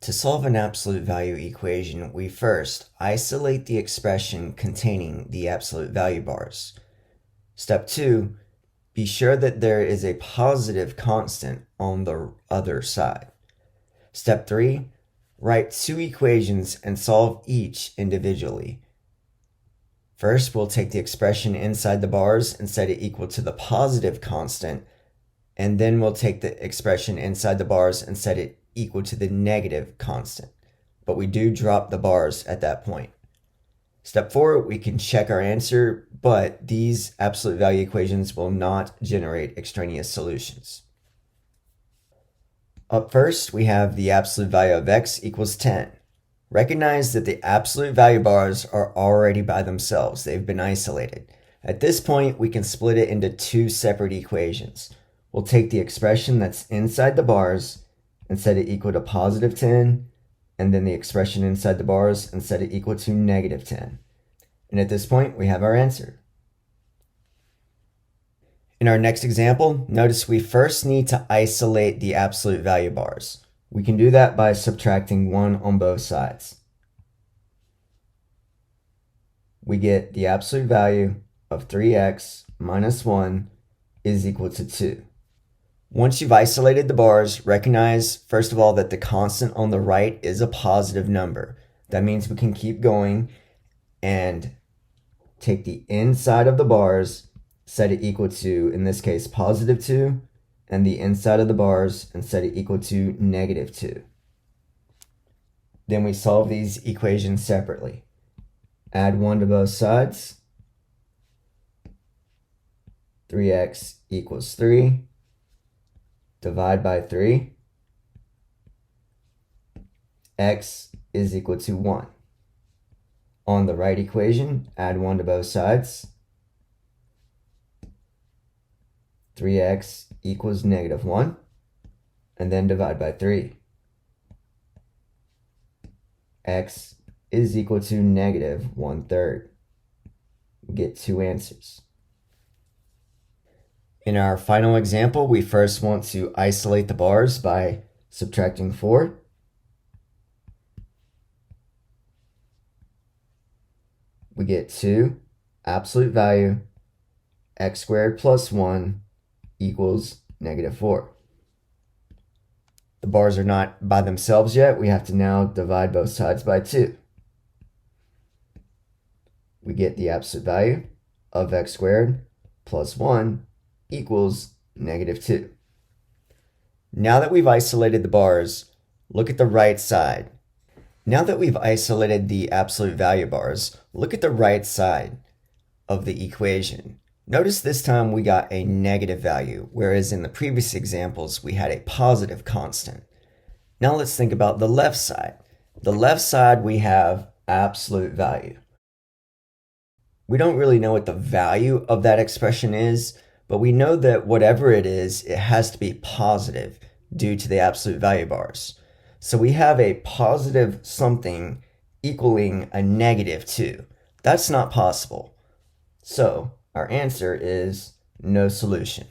To solve an absolute value equation, we first isolate the expression containing the absolute value bars. Step 2, be sure that there is a positive constant on the other side. Step 3, write two equations and solve each individually. First, we'll take the expression inside the bars and set it equal to the positive constant, and then we'll take the expression inside the bars and set it equal to the negative constant. But we do drop the bars at that point. Step 4, we can check our answer, but these absolute value equations will not generate extraneous solutions. Up first, we have the absolute value of x equals 10. Recognize that the absolute value bars are already by themselves. They've been isolated. At this point, we can split it into two separate equations. We'll take the expression that's inside the bars and set it equal to positive 10, and then the expression inside the bars and set it equal to negative 10. And at this point, we have our answer. In our next example, notice we first need to isolate the absolute value bars. We can do that by subtracting 1 on both sides. We get the absolute value of 3x minus 1 is equal to 2. Once you've isolated the bars, recognize, first of all, that the constant on the right is a positive number. That means we can keep going and take the inside of the bars, set it equal to, in this case, positive 2, and the inside of the bars and set it equal to negative 2. Then we solve these equations separately. Add 1 to both sides. 3x equals 3. Divide by 3. X is equal to 1. On the right equation, add 1 to both sides. 3x equals negative 1. And then divide by 3. X is equal to negative 1/3. We get two answers. In our final example, we first want to isolate the bars by subtracting 4. We get 2, absolute value, x squared plus 1 equals negative 4. The bars are not by themselves yet. We have to now divide both sides by 2. We get the absolute value of x squared plus 1 equals negative 2. Now that we've isolated the bars, look at the right side. Now that we've isolated the absolute value bars, look at the right side of the equation. Notice this time we got a negative value, whereas in the previous examples we had a positive constant. Now let's think about the left side. The left side we have absolute value. We don't really know what the value of that expression is, but we know that whatever it is, it has to be positive due to the absolute value bars. So we have a positive something equaling a negative 2. That's not possible. So our answer is no solution.